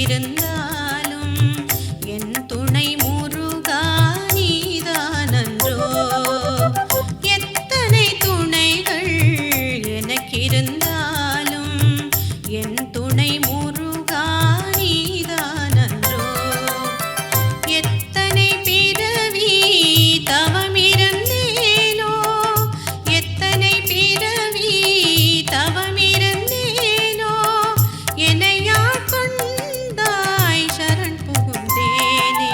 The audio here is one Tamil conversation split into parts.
எனக்கிருந்தாலும் என் துணை முருகா நீதானன்றோ. எத்தனை துணைகள் எனக்கிருந்தாலும் என் துணை முருகா நீதானன்றோ. எத்தனை பிறவி தவமிருந்தேனோ, எத்தனை பிறவி தவமிருந்தேனோ, என்னையாள் கொண்டாய் சரண் புகுந்தேனே,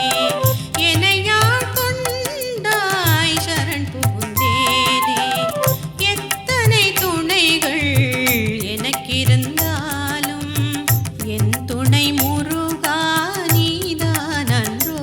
என்னையாள் கொண்டாய் சரண் புகுந்தேனே. எத்தனை துணைகள் எனக்கிருந்தாலும் என் துணை முருகா நீதானன்றோ.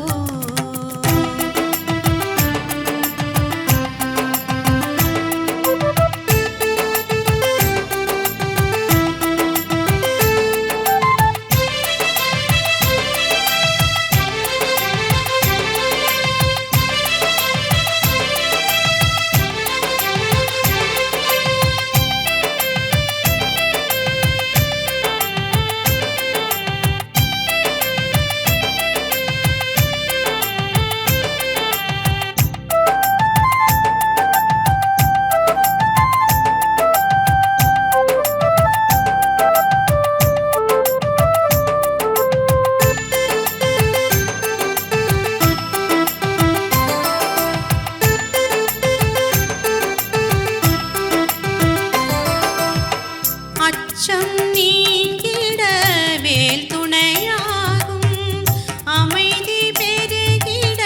அச்சம் நீங்கிட வேல் துணையாகும், அமைதி பெருகிட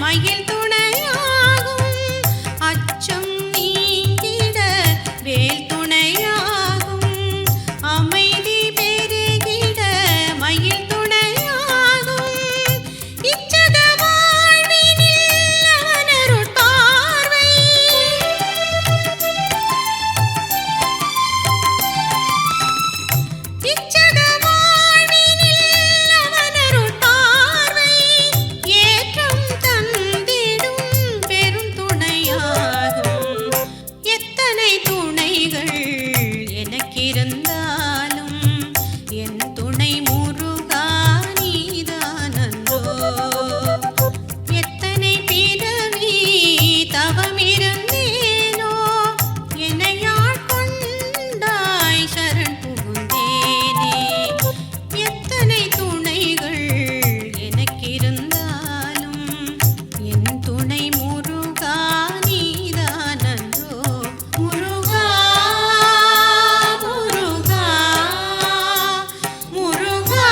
மயில் துணையாகும். அச்சம் நீங்கிட வேல் துணையாகும், அமைதி பெருகிட மயில் துணையாகும். இச்சக வாழ்வினில் அவனருட் பார்வை, இச்சக வாழ்வினில் அவனருட் பார்வை ஏற்றம் தந்திடும் பெரும் துணையாகும். எத்தனை துணைகள் எனக்கிருந்தாலும் என் துணை முருகா நீதானன்றோ. எத்தனை பிறவி தவமிருந்தேனோ, என்னையாள் கொண்டாய் சரண் புகுந்தேனே. எத்தனை துணைகள் எனக்கிருந்தாலும் என் துணை முருகா நீதானன்றோ. முருகா முருகா முருகா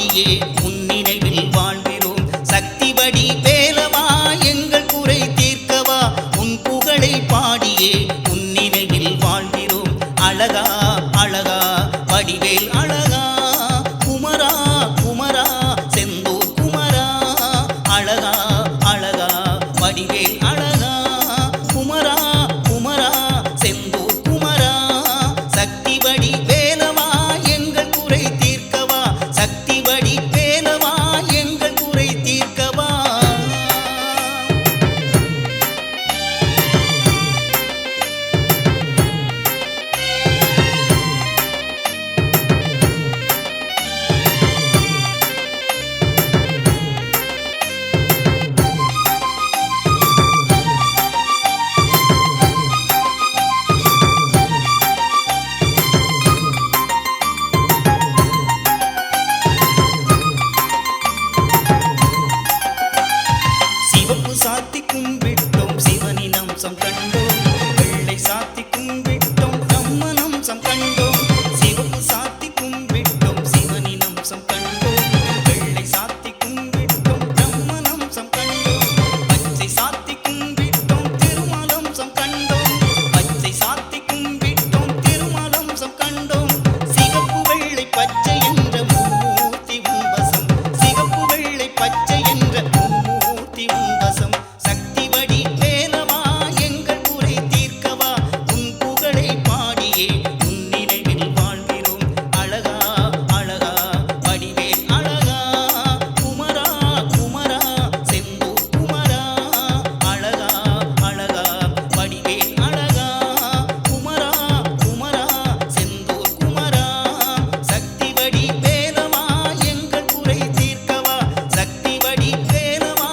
பாடியே உன் நினைவில் வாழ்கிறோம். சக்தி வடி வேலவா எங்கள் குறை தீர்க்கவா உன் புகழை பாடியே உன் நினைவில் வாழ்கிறோம். அழகா அழகா வடிவேல் அழகா குமரா குமரா செந்தூர் குமரா. அழகா அழகா வடிவேல் அழகா குமரா குமரா செந்தூர் குமரா. சக்தி வடி வேலவா எங்கள் குறை தீர்க்கவா சக்தி வடி வேலவா எங்கள் குறை தீர்க்கவா. சிவப்பு சாத்தி கும்பிட்டோம் சிவனின் அம்சம் கண்டோம். வெள்ளை சாத்தி கும்பிட்டோம் அம்மன் அம்சம் கண்டோம். சிவப்பு சாத்தி கும்பிட்டோம் சிவனின் அம்சம் கண்டோம். வெள்ளை சாத்தி கும்பிட்டோம் அம்மன் அம்சம் கண்டோம். பச்சை சாத்தி கும்பிட்டோம் திருமலம்சம் கண்டோம். பச்சை சாத்தி கும்பிட்டோம் திருமலம்சம் கண்டோம். சிகப்பு வெள்ளை பச்சை என்ற மூர்த்தி உன்வசம். சிகப்பு வெள்ளை பச்சை என்ற மூர்த்தி உன்வசம். சக்தி வடி வேலவா எங்கள் குறை தீர்க்கவா உன் புகழை பாடியே உன் நினைவில் வாழ்கிறோம். அழகா அழகா வடிவேல் அழகா குமரா குமரா செந்தூர் குமரா. அழகா அழகா வடிவேல் அழகா குமரா குமரா செந்தூர் குமரா. சக்தி வடி வேலவா எங்கள் குறை தீர்க்கவா சக்தி வடி வேலவா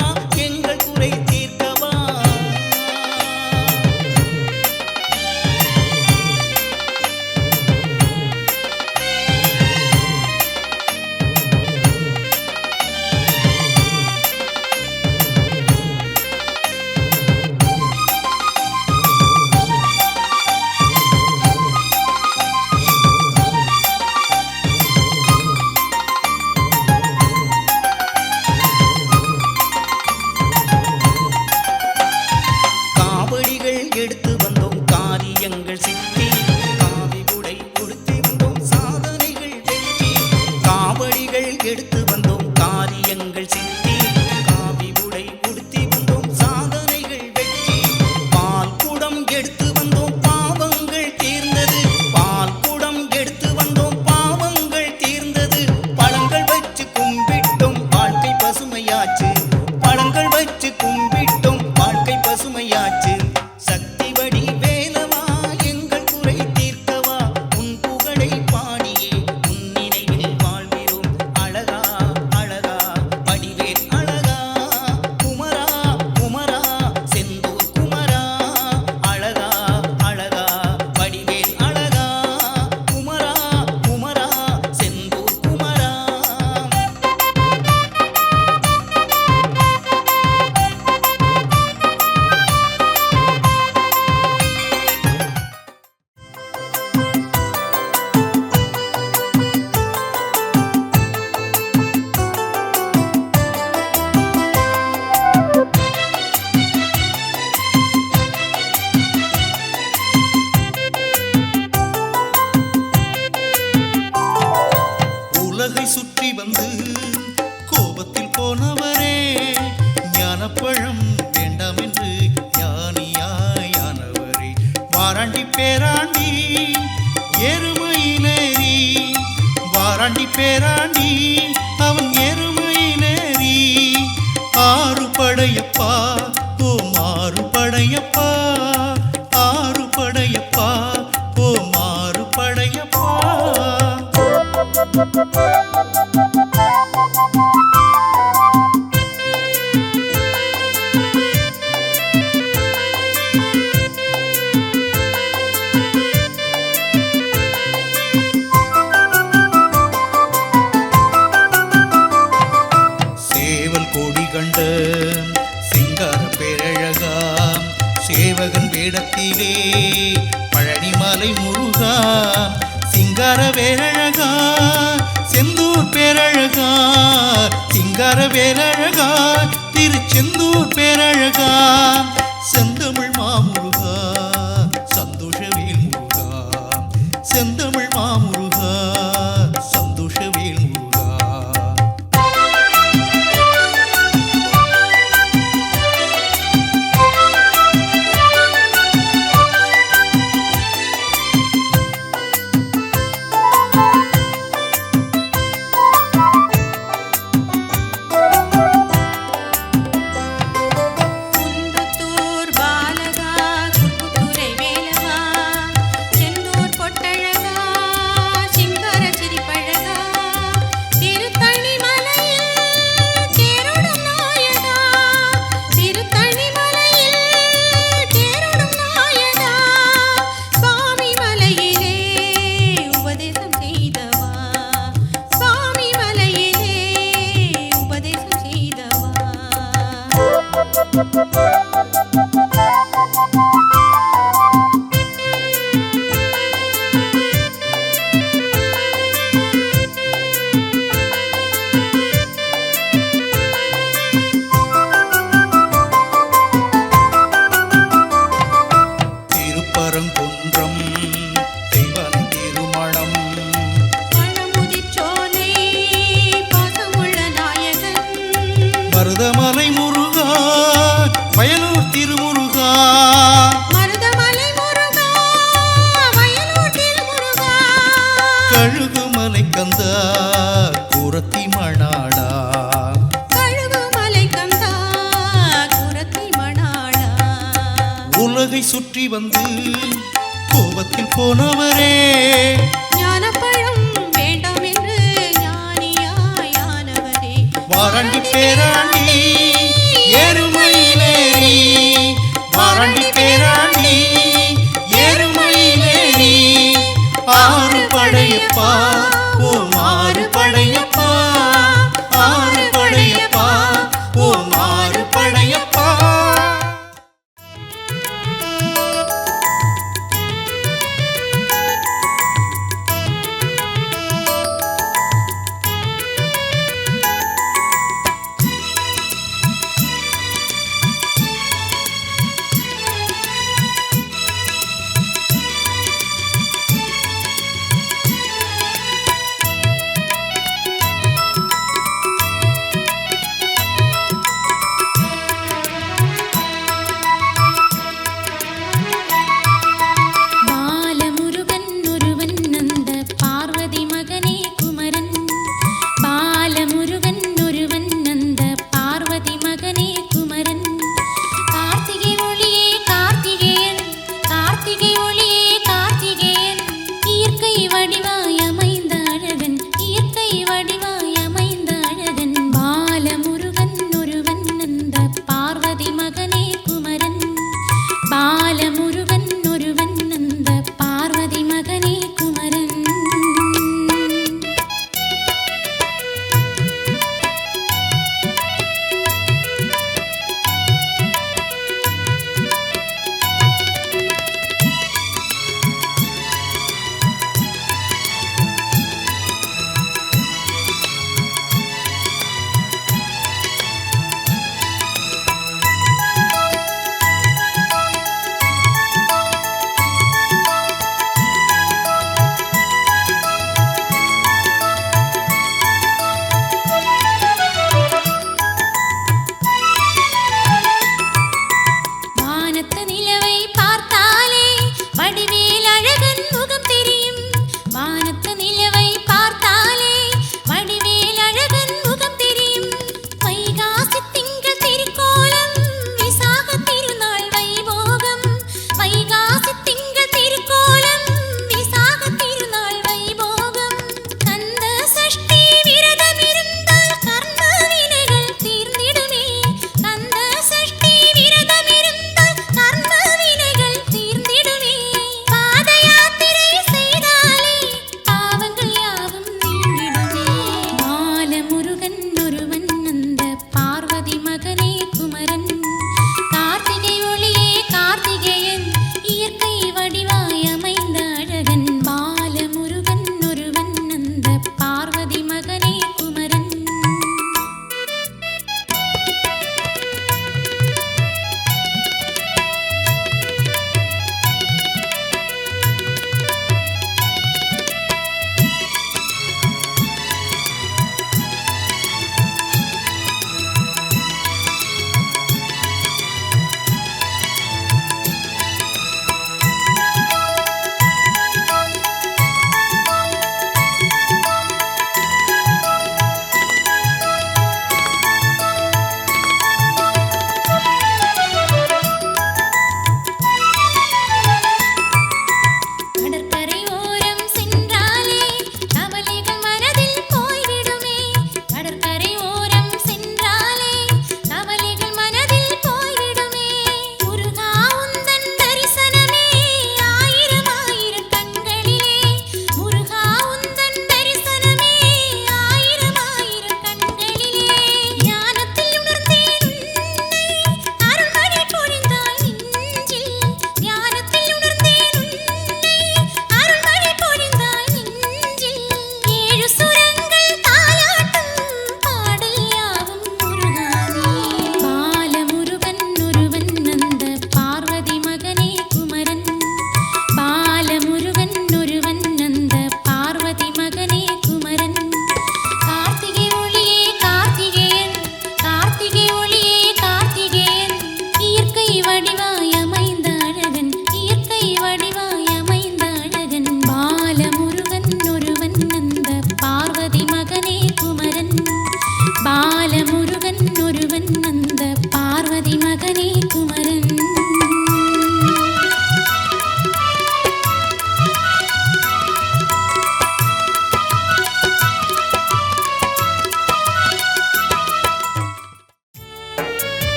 எங்கள் குறை தீர்க்கவா. காவடிகள் எடுத்து வந்தோம் காரியங்கள் சித்தி. காவி உடை உடுத்தி வந்தோம் சாதனைகள் வெற்றி. காவடிகள் எடுத்து வந்தோம் காரியங்கள் சித்தி. காவி உடை உடுத்தி வந்தோம் சாதனைகள் வெற்றி. பால் குடம் எடுத்து வந்தோம் பாவங்கள் தீர்ந்தது. பால் குடம் எடுத்து வந்தோம் பாவங்கள் தீர்ந்தது. பழங்கள் வச்சு கும்பிட்டோம் வாழ்க்கை பசுமையாச்சு. பழங்கள் வச்சு கும்பிட்டோம் வாழ்க்கை பசுமையாச்சு. சக்தி வடி வேலவா எங்கள் குறை தீர்க்கவா உன் புகழை பாடியே உன் நினைவில் வாழ்கிறோம். அழகா அழகா வடிவேல் அழகா குமரா குமரா செந்தூர் குமரா. அழகா அழகா வடிவேல் அழகா குமரா குமரா செந்தூர் குமரா. உலகை சுற்றி வந்து கோபத்தில் போனவரே ஞானப்பழம் வேண்டாம் என்று ஞானியானவரே. வாராண்டி பேராண்டி எருமையிலேறி வாராண்டி பேராண்டி அவன் எருமையிலேறி. ஆறு படையப்பா ஓ மாறு படையப்பா. ஆறு படையப்பா ஓ மாறு படையப்பா. சேவல் கொடி கண்ட சிங்கார பேரழகா சேவகன் வேடத்திலே பழனிமலை முருகா. சிங்கார வேரழகா செந்தூர் பேர பேரழகா சிங்கார வேலழகா திருச்செந்தூர் பேரழகா செந்தமிழ் மாமுருகா சந்தோஷவேல் முருகா செந்தமிழ் மாமுருகா சந்தோஷவேல் முருகா குன்றத்தூர் பாலகா குறுக்குத்துறை வேலவா செந்தூர் பொட்டழகா சிங்கார சிரிப்பழகா திருத்தணி மலையில் தேரோடும் நாயகா திருத்தணி மலையில் தேரோடும் நாயகா சுவாமி மலையிலே உபதேசம் செய்தவா சுவாமி மலையிலே உபதேசம் செய்தவா திருப்பரங்குன்றம் தெய்வானை திருமணம் பழமுதிர்ச்சோலை பாசமுள்ள நாயகன் மருதமலை முருகா வயலூர் திருமுருகா மருதமலை முருகா வயலூர் திருமுருகா கழுகுமலை கந்தா குரத்தி மணாடா கழுகுமலை கந்தா குரத்தி மணாளா உலகை சுற்றி வந்து கோபத்தில் போனவரே ஞானப்பழம் வேண்டாம் என்று ஞானியாயானவரே வாராண்டி பேராண்டி எருமையிலேறி வாராண்டி பேராண்டி எருமையிலேறி ஆறு படையப்பா ஓம் ஆறு படையப்பா ஆறு படையப்பா ஓம் ஆறு படையப்பா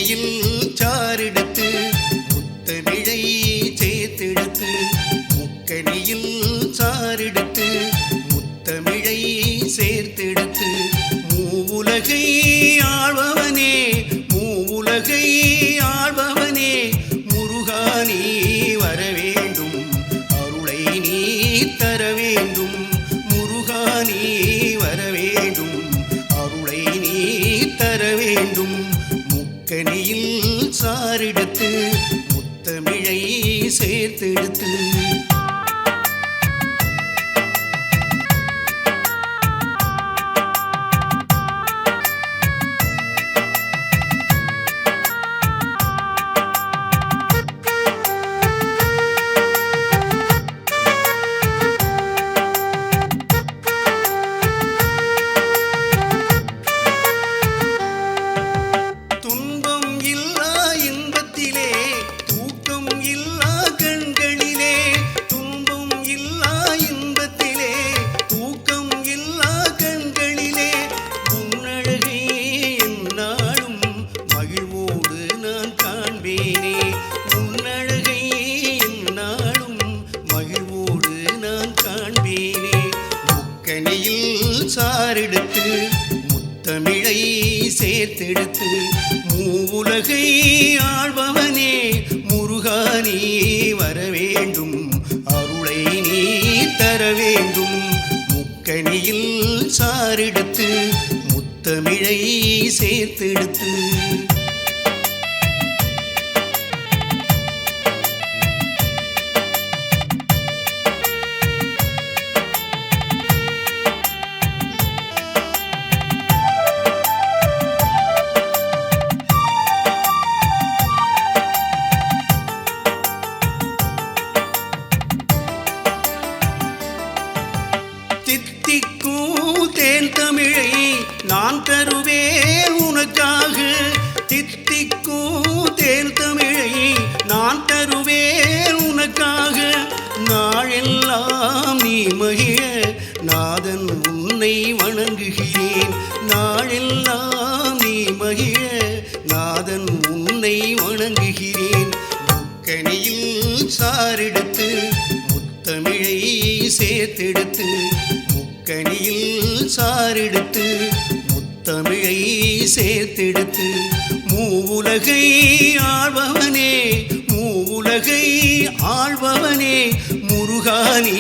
முக்கனியில் சாரெடுத்து முத்தமிழை சேர்த்தெடுத்து முக்கனியில் சாரெடுத்து முத்தமிழை சேர்த்தெடுத்து மூவுலகை ஆழ்பவனே மூவுலகை ஆழ்பவனே முருகா நீ வர வேண்டும் அருளை நீ தர வேண்டும் முருகா நீ வர வேண்டும் அருளை நீ தர வேண்டும் முக்கனியில் சாரெடுத்து முத்தமிழை சேர்த்தெடுத்து சாரெடுத்து முத்தமிழை சேர்த்தெடுத்து மூவுலகை ஆழ்பவனே முருகா நீ வர வேண்டும் அருளை நீ தர வேண்டும் முக்கனியில் சாரெடுத்து முத்தமிழை சேர்த்தெடுத்து தேன் தமிழை நான் தருவேன் உனக்காக தித்திக்கும் தேன் தமிழை நான் தருவேன் உனக்காக நாளெல்லாம் நீ மகிழ நாதன் உன்னை வணங்குகிறேன் நாளெல்லாம் நீ மகிழ நாதன் உன்னை வணங்குகிறேன் முக்கனியில் சாரெடுத்து முத்தமிழை சேர்த்தெடுத்து முக்கனியில் சாரெடுத்து முத்தமிழை சேர்த்தெடுத்து மூவுலகை ஆழ்பவனே மூவுலகை ஆழ்பவனே முருகா நீ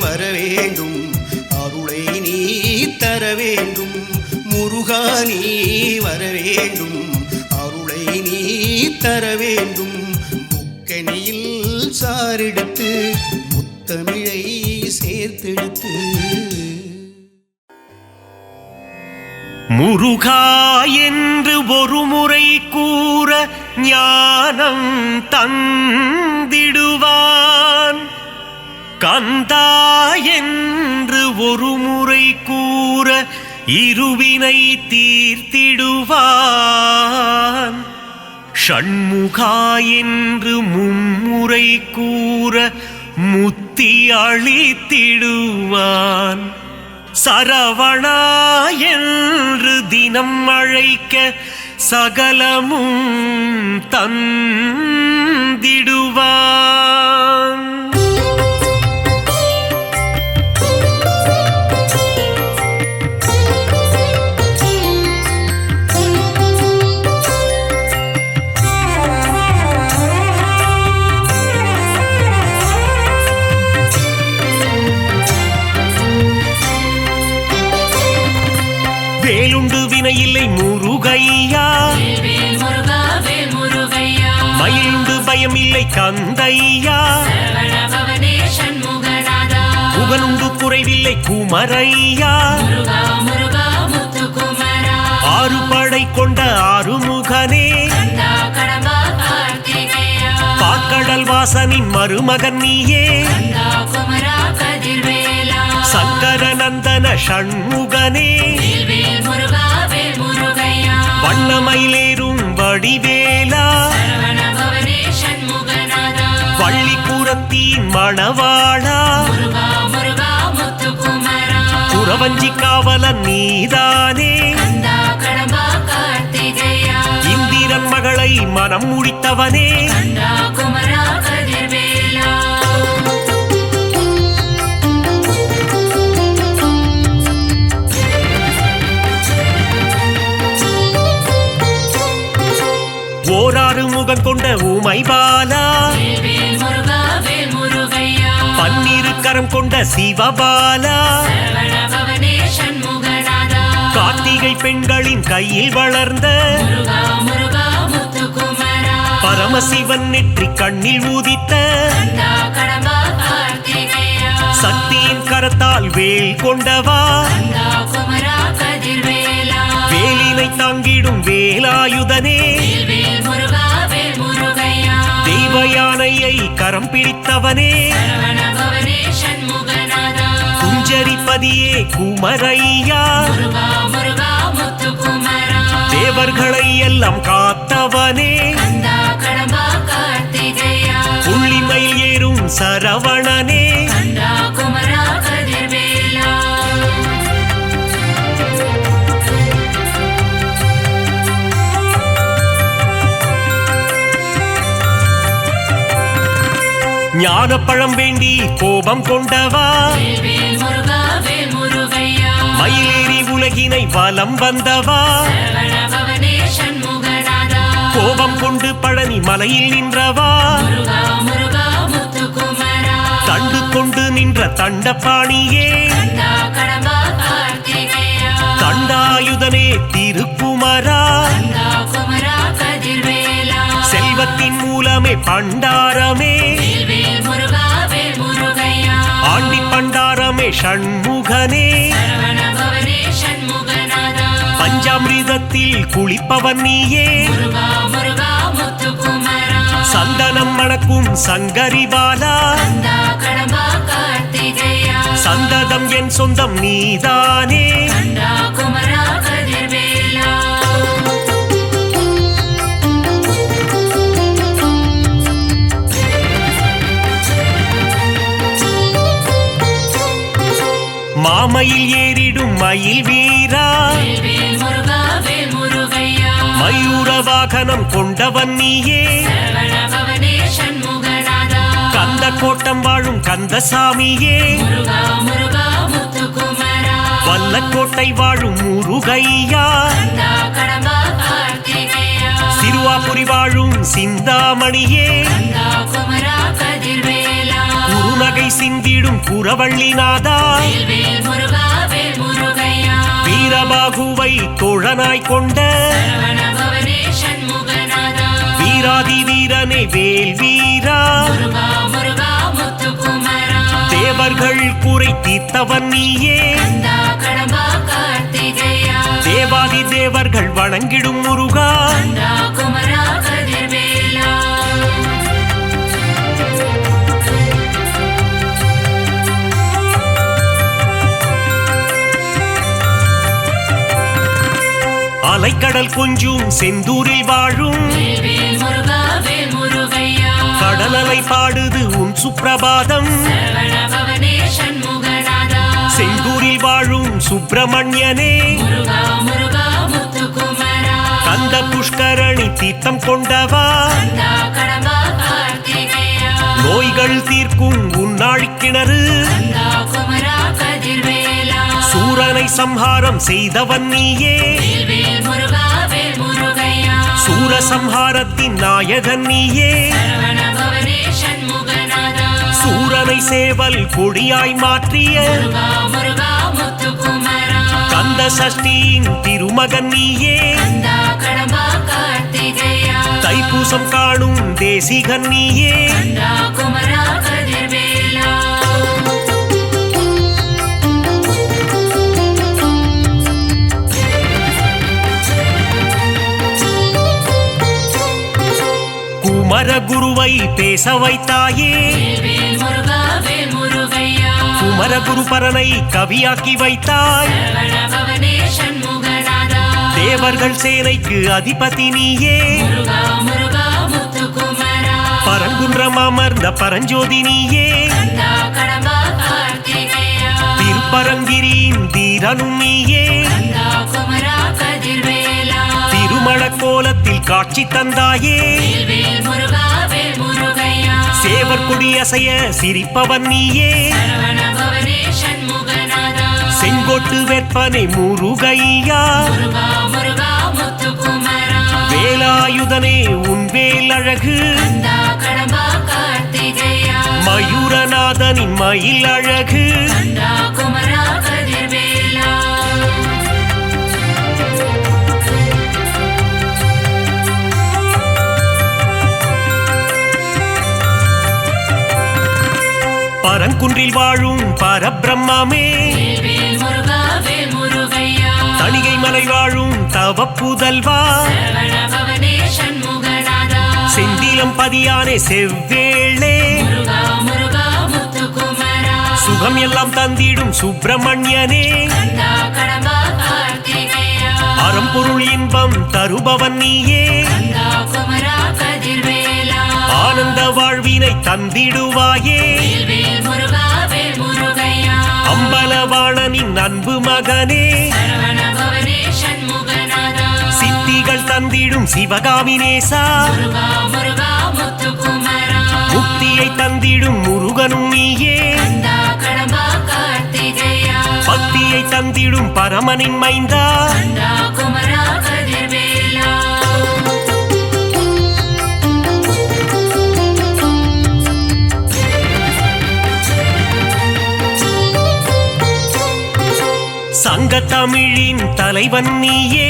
வர வேண்டும் அருளை நீ தர வேண்டும் முருகா நீ வர வேண்டும் அருளை நீ தர வேண்டும் முக்கனியில் சாரெடுத்து முத்தமிழை சேர்த்தெடுத்து முருகா என்று ஒரு முறை கூற ஞானம் தந்திடுவான் கந்தா என்று ஒரு முறை கூற இருவினை தீர்த்திடுவான் ஷண்முகா என்று மும்முறை கூற முத்தி அளித்திடுவான் சரவணா என்று தினம் அழைக்க சகலமும் தந்திடுவான் வேலுண்டு வினையில்லை முருகையா மயிலுண்டு பயம் இல்லை கந்தையா புகனுண்டு குறைவில்லை குமரையா ஆறு படை கொண்ட ஆறுமுகனே பாக்கடல் வாசனின் மருமகன் நீயே சங்கர நந்தன ஷண்முகனே வண்ணமயிலேறும் வடிவேலா வள்ளிக்குரத்தின் மணவாளா குறவஞ்சி காவலன் நீதானே இந்திர வீரன் மகளை மனம் முடித்தவனே கந்தா குமரா கதிர்வேலா ஓராறு முகம் கொண்ட ஊமை பாலா வேல் முருகா வேல் முருகையா பன்னிரு கரம் கொண்ட சிவபாலா சரவண பவனே சண்முகநாதா கார்த்திகை பெண்களின் கையில் வளர்ந்த முருகா முருகா முத்துக்குமரா பரமசிவன் நெற்றி கண்ணில் ஊதித்த கந்தா கடம்பா கார்த்திகேயா சக்தியின் கரத்தால் வேல் கொண்டவா கந்தா குமரா கதிர்வேலா வேலினை தாங்கிடும் வேலாயுதனே வேல் முருகா வேல் முருகையா தெய்வ யானையை கரம் பிடித்தவனே சரவண பவனே சண்முகநாதா குஞ்சரிப்பதியே குமரையா முருகா முருகா முத்துக்குமரா தேவர்களை எல்லாம் காத்தவனே கந்தா கடம்பா கார்த்திகேயா புள்ளிமயில் ஏறும் சரவணனே கந்தா குமரா கதிர்வேலா ஞானப்பழம் வேண்டி கோபம் கொண்டவா வேல் முருகா வேல் முருகையா மயிலேறி உலகினை வலம் வந்தவா சரவண பவனே சண்முகநாதா கோபம் கொண்டு பழனி மலையில் நின்றவா முருகா முருகா முத்துக்குமரா தண்டு கொண்டு நின்ற தண்டபாணியே கந்தா கடம்பா கார்த்திகேயா தண்டாயுதனே திருக்குமரா கந்தா குமரா கதிர்வேலா செல்வத்தின் மூலமே பண்டாரமே வேல் முருகா வேல் முருகையா ஆண்டி பண்டாரமே ஷண்முகனே சரவண பவனே சண்முகநாதா பஞ்சாமிர்தத்தில் குளிப்பவன் நீயே முருகா முருகா முத்துக்குமரா சந்தனம் மணக்கும் சங்கரிபாலா கந்தா கடம்பா கார்த்திகேயா சந்ததம் என் சொந்தம் நீதானே கந்தா குமரா கதிர்வேலா மாமையில் ஏறிடும் மயில் வீரா வேல் முருகா வேல் முருகையா மயூர வாகனம் கொண்டவன் நீயே சரவண பவனே சண்முகநாதா கந்த கோட்டம் வாழும் கந்தசாமியே முருகா முருகா முத்துக்குமரா வல்லக்கோட்டை வாழும் முருகையா கந்தா கடம்பா கார்த்திகேயா சிறுவாபுரி வாழும் சிந்தாமணியே கந்தா குமரா கதிர்வேலா குறுநகை சிந்திடும் புறவள்ளிநாதா வேல் முருகா வேல் முருகையா வீரபாகுவை தோழனாய் கொண்ட சரவண பவனே சண்முகநாதா வீராதி வீரனே வேல் வீரா முருகா முருகா முத்துக்குமரா தேவர்கள் குறை தீர்த்தவன் நீயே கந்தா கடம்பா கார்த்திகேயா தேவாதி தேவர்கள் வணங்கிடும் முருகா கந்தா குமரா கதிர்வேலா அலைக்கடல் கொஞ்சும் செந்தூரில் வாழும் வேல் முருகா வேல் முருகையா கடலலை பாடுது உன் சுப்பிரபாதம் சரவண பவனே சண்முகநாதா செந்தூரில் வாழும் சுப்பிரமணியனே முருகா முருகா முத்துக்குமரா கந்த புஷ்கரணி தீர்த்தம் கொண்டவா கந்தா கடம்பா கார்த்திகேயா நோய்கள் தீர்க்கும் உன்னாழிக்கிணறு கந்தா குமரா கதிர்வேலா சூரனை சம்ஹாரம் செய்தவன் நீயே வேல் முருகா வேல் முருகையா சூரசம்ஹாரத்தின் நாயகன் நீயே சரவண பவனே சண்முகநாதா சூரனை சேவல் கொடியாய் மாற்றிய முருகா முருகா முத்துக்குமரா கந்த சஷ்டியின் திருமகன் நீயே கந்தா கடம்பா கார்த்திகேயா தைப்பூசம் காணும் தேசிகன் நீயே கந்தா குமரா கதிர்வேலா குமரகுருவை பேச வைத்தாயே வேல் முருகா வேல் முருகையா குமரகுரு பரனை கவியாக்கி வைத்தாய் சரவண பவனே சண்முகநாதா தேவர்கள் சேனைக்கு அதிபதி நீயே முருகா முருகா முத்துக்குமரா பரங்குன்றம் அமர்ந்த பரஞ்சோதி நீயே கந்தா கடம்பா கார்த்திகேயா திருப்பரங்கிரியின் தீரனும் நீயே கந்தா குமரா கதிர்வேலா திருமண கோலத்தில் காட்சி தந்தாயே வேல் முருகா வேல் முருகையா சேவர் கொடி அசைய சிரிப்பவன் நீயே சரவண பவனே சண்முகநாதா செங்கோட்டு வேற்பனை முருகையா முருகா முருகா முத்துக்குமரா வேலாயுதனே உன் வேல் அழகு கந்தா கடம்பா கார்த்திகேயா மயூரநாதனின் மயில் அழகு கந்தா குமரா கதிர்வேலா பரங்குன்றில் வாழும் பரபிரம்மாமே வேல் முருகா வேல் முருகையா தணிகை மலை வாழும் தவப்புதல்வா சரவண பவனே சண்முகநாதா செந்திலம் பதியானே செவ்வேளே முருகா முருகா முத்துக்குமரா சுகம் எல்லாம் தந்திடும் சுப்பிரமணியனே கந்தா கடம்பா கார்த்திகேயா அறம்பொருள் இன்பம் தருபவன் நீயே கந்தா குமரா கதிர்வேலா ஆனந்த வாழ்வினை தந்திடுவாயே வேல் முருகா வேல் முருகையா அம்பலவாணனின் அன்பு மகனே சரவண பவனே சண்முகநாதா சித்திகள் தந்திடும் சிவகாமி நேசா முருகா முருகா முத்துக்குமரா முக்தியை தந்திடும் முருகனும் நீயே கந்தா கடம்பா கார்த்திகேயா பக்தியை தந்திடும் பரமனின் மைந்தா கந்தா குமரா கதிர்வேலா சங்க தமிழின் தலைவன் நீயே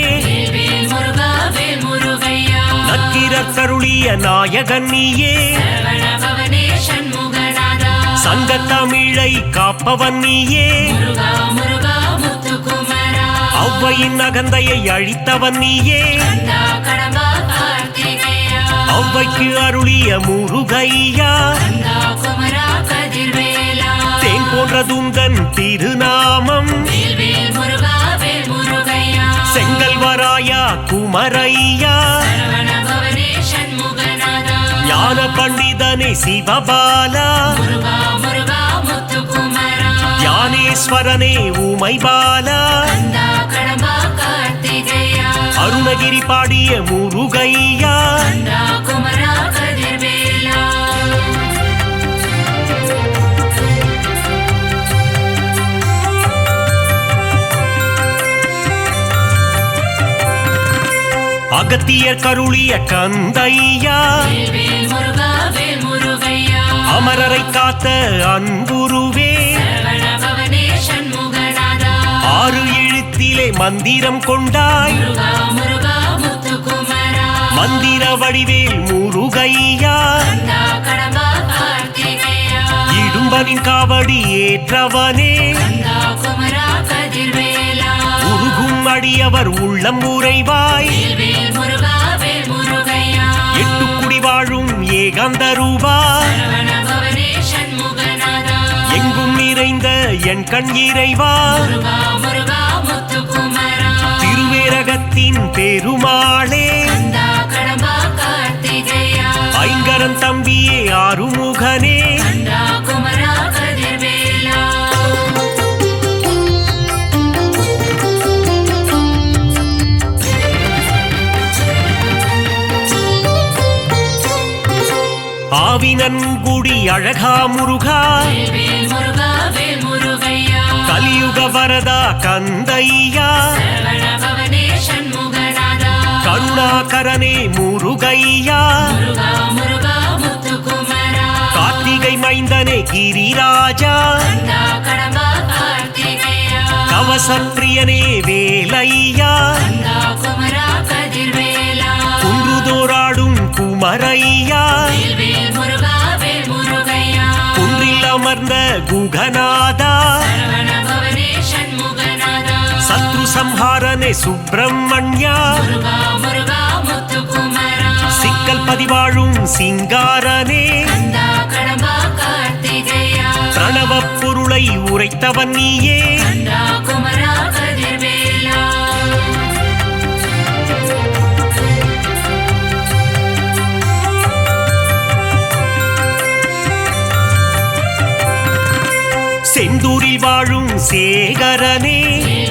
வேல் முருகா வேல் முருகையா நக்கீரர் கருளிய நாயகன் நீயே சரவண பவனே சண்முகநாதா சங்க தமிழை காப்பவன் நீயே முருகா முருகா முத்துக்குமரா ஔவையின் அகந்தையை அழித்தவன் நீயே கந்தா கடம்பா கார்த்திகேயா ஔவைக்கு அருளிய முருகையா கந்தா குமரா கதிர்வேலா தேன் போன்ற துந்தன் திருநாமம் வேல் முருகா வேல் முருகையா செங்கல்வராயா குமரையா சரவண பவனே சண்முகநாதா ஞான பண்டிதனே சிவபாலா முருகா முருகா முத்துக்குமரா ஞானேஸ்வரனே உமைபாலா கந்தா கடம்பா கார்த்திகேயா அருணகிரி பாடிய முருகையா கந்தா குமரா கதிர்வேலா அகத்தியர் கருளிய கந்தையா வேல் முருகா வேல் முருகையா அமரரை காத்த அன்புருவே சரவண பவனே சண்முகநாதா ஆறு எழுத்திலே மந்திரம் கொண்டாய் முருகா முருகா முத்துக்குமரா மந்திர வடிவேல் முருகையா கந்தா கடம்பா கார்த்திகேயா இடும்பனின் காவடி ஏற்றவனே கந்தா குமரா கதிர்வேலா உருகும் அடியவர் உள்ளம் உறைவாய் வேல் முருகா வேல் முருகையா எட்டுக்குடி வாழும் ஏகாந்த ரூபா சரவண பவனே சண்முகநாதா எங்கும் நிறைந்த என் கண் இறைவா முருகா முருகா முத்துக்குமரா திருவேரகத்தின் பெருமாளே கந்தா கடம்பா கார்த்திகேயா ஐங்கரன் தம்பியே ஆறுமுகனே கந்தா குமரா கதிர்வேலா ஆவினன்குடி அழகா முருகா வேல் முருகா வேல் முருகையா கலியுக வரதா கந்தையா சரவண பவனே சண்முகநாதா கருணாகரனே முருகையா முருகா முருகா முத்துக்குமரா கார்த்திகை மைந்தனே கிரிராஜா கந்தா கடம்பா கார்த்திகேயா கவசப்பிரியனே வேலையா கந்தா குமரா கதிர்வேலா குன்றுதோராடும் குமரையா வேல் முருகா வேல் முருகையா குன்றில் அமர்ந்த குகநாதா சரவண பவனே சண்முகநாதா சத்ரு சம்ஹாரனே சுப்பிரமணியா முருகா முருகா முத்துக்குமரா சிக்கல் பதிவாழும் சிங்காரனே கந்தா கடம்பா கார்த்திகேயா பிரணவ பொருளை உரைத்தவன் நீயே கந்தா குமரா கதிர்வேலா செந்தூரில் வாழும் சேகரனே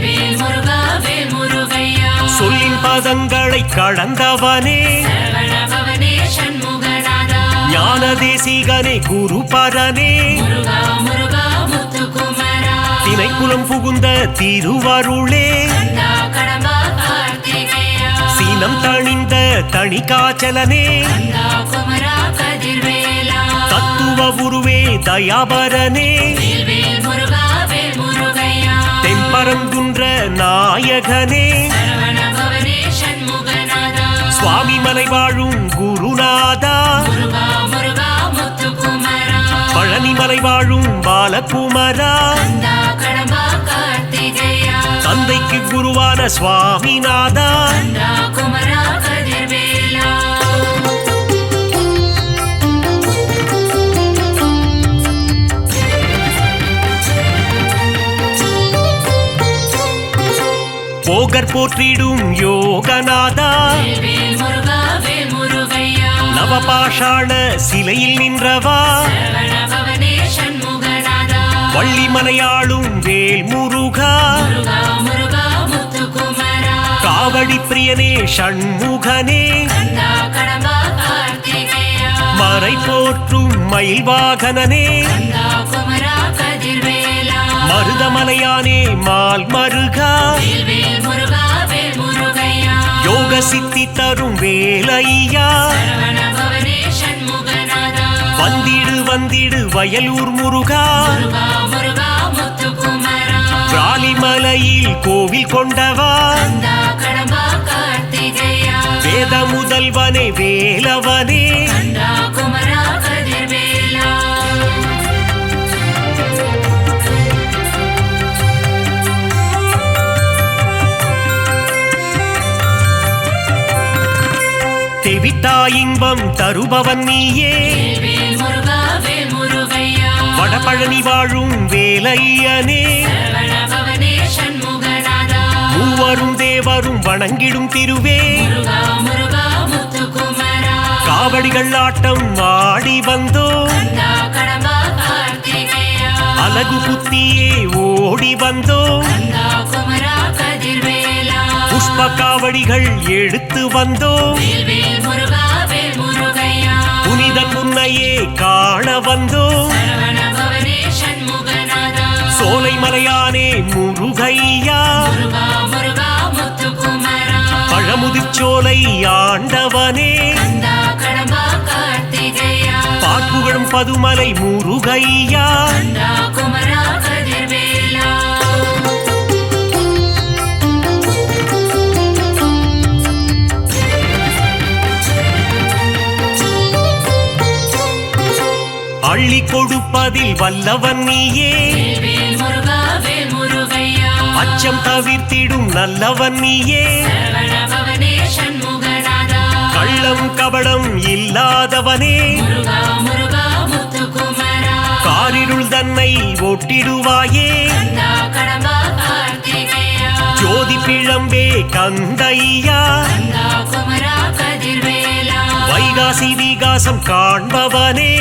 வேல் முருகா வேல் முருகையா சொல்லின் பதங்களை தன்னை கடந்தவனே சரவண பவனே சண்முகநாதா ஞான தேசிகனே குரு பரனே முருகா முருகா முத்துக்குமரா திணைக்குளம் புகுந்த திருவருளே கந்தா கடம்பா கார்த்திகேயா சீனம் தணிந்த தணிகாச்சலனே கந்தா குமரா கதிர்வேலா தத்துவ உருவே தயாபரனே வேல்வேல் முருகா வேல் முருகையா தென்பரங்குன்ற நாயகனே சரவண பவனே சண்முகநாதா சுவாமி மலை வாழும் குருநாதா முருகா முருகா முத்துக்குமரா பழனிமலை வாழும் பாலகுமரா கந்தா கடம்பா கார்த்திகேயா தந்தைக்கு குருவான சுவாமிநாதா கந்தா குமரா கதிர்வேலா போகர் போற்றிடும் யோகநாதா வேல் முருகா வேல் முருகையா நவபாஷாண சிலையில் நின்றவா சரவண பவனே சண்முகநாதா வள்ளிமலையாளும் வேல் முருகா முருகா முருகா முத்துக்குமரா காவடி பிரியனே ஷண்முகனே கந்தா கடம்பா கார்த்திகேயா மறை போற்றும் மயில் வாகனனே கந்தா குமரா கதிர்வேலா மருதமலையானே மால் மருகா வேல் முருகா வேல் முருகையா யோக சித்தி தரும் வேலையா சரவண பவனே சண்முகநாதா வந்திடு வந்திடு வயலூர் முருகா முருகா முருகா முத்துக்குமரா ராலிமலையில் கோவில் கொண்டவா கந்தா கடம்பா கார்த்திகேயா வேத முதல்வனே வேலவனே கந்தா குமரா கதிர்வேலா தெவிட்டா இன்பம் தருபவன் நீயே வேல் முருகா வேல் முருகையா வடபழனி வாழும் வேலையனே சரவண பவனே சண்முகநாதா மூவரும் தேவரும் வணங்கிடும் திருவே முருகா முருகா முத்துக்குமரா காவடிகள் ஆட்டம் ஆடி வந்தோ கந்தா கடம்பா கார்த்திகேயா அலகு புத்தியே ஓடி வந்தோ கந்தா குமரா கதிர்வேலா புஷ்ப காவடிகள் எடுத்து வந்தோ வேல் முருகா வேல் முருகையா புனிதன் உன்னையே காண வந்தோ சரவண பவனே சண்முகநாதா சோலை மலையானே முருகையா முருகா முருகா முத்துக்குமரா பழமுதிர்ச்சோலை ஆண்டவனே கந்தா கடம்பா கார்த்திகேயா பாட்புகழும் பதுமலை முருகையா கந்தா குமரா கதிர்வேலா அள்ளி கொடுப்பதில் வல்லவன் நீயே வேல் முருகா வேல் முருகையா அச்சம் தவிர்த்திடும் நல்லவன் நீயே சரவண பவனே சண்முகநாதா கள்ளம் கபடம் இல்லாதவனே முருகா முருகா முத்துக்குமரா காரிருள் தன்னை ஒட்டிடுவாயே கந்தா கடம்பா கார்த்திகேயா ஜோதி பிழம்பே கந்தையா கந்தா குமரா கதிர்வேலா வைகாசி விகாசம் காண்பவனே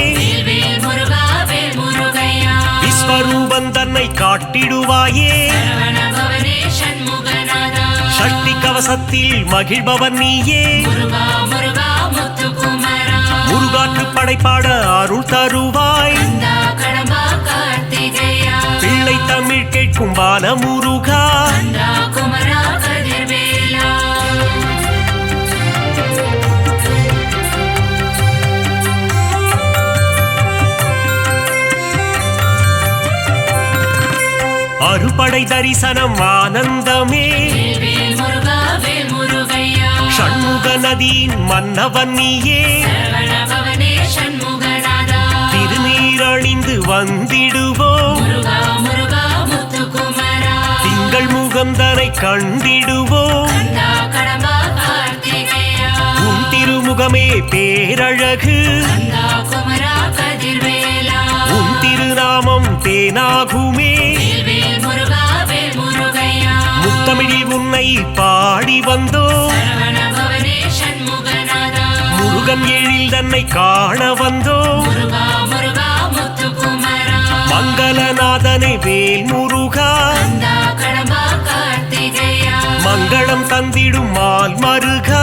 வேல் முருகா வேல் முருகையா விஸ்வரூபன் தன்னை காட்டிடுவாயே சரவண பவனே சண்முகநாதா சஷ்டி கவசத்தில் மகிழ்பவன் நீயே முருகா முருகா முத்துக்குமரா முருகாற்று படைப்பாட அருள் தருவாய் கந்தா கடம்பா கார்த்திகேயா பிள்ளை தமிழ் கேட்கும் பாலமுருகா கந்தா குமரா கதிர்வேலா அறுபடை தரிசனம் ஆனந்தமே வேல் முருகா வேல் முருகையா ஷண்முக நதியின் மன்னவன் நீயே சரவண பவனே சண்முகநாதா திருநீரணிந்து வந்திடுவோம் முருகா முருகா முத்துக்குமரா திங்கள் முகந்தனை கண்டிடுவோம் கந்தா கடம்பா கார்த்திகேயா உன் திருமுகமே பேரழகு கந்தா குமரா கதிர்வேலா உன் திருநாமம் தேனாகுமே வேல் முருகா வேல் முருகையா முத்தமிழில் உன்னை பாடி வந்தோ சரவண பவனே சண்முகநாதா முருகன் எழில் தன்னை காண வந்தோ முருகா முருகா முத்துக்குமரா மங்களநாதனை வேல் முருகா கந்தா கடம்பா கார்த்திகேயா மங்கள மங்களம் தந்திடும் மால் மருகா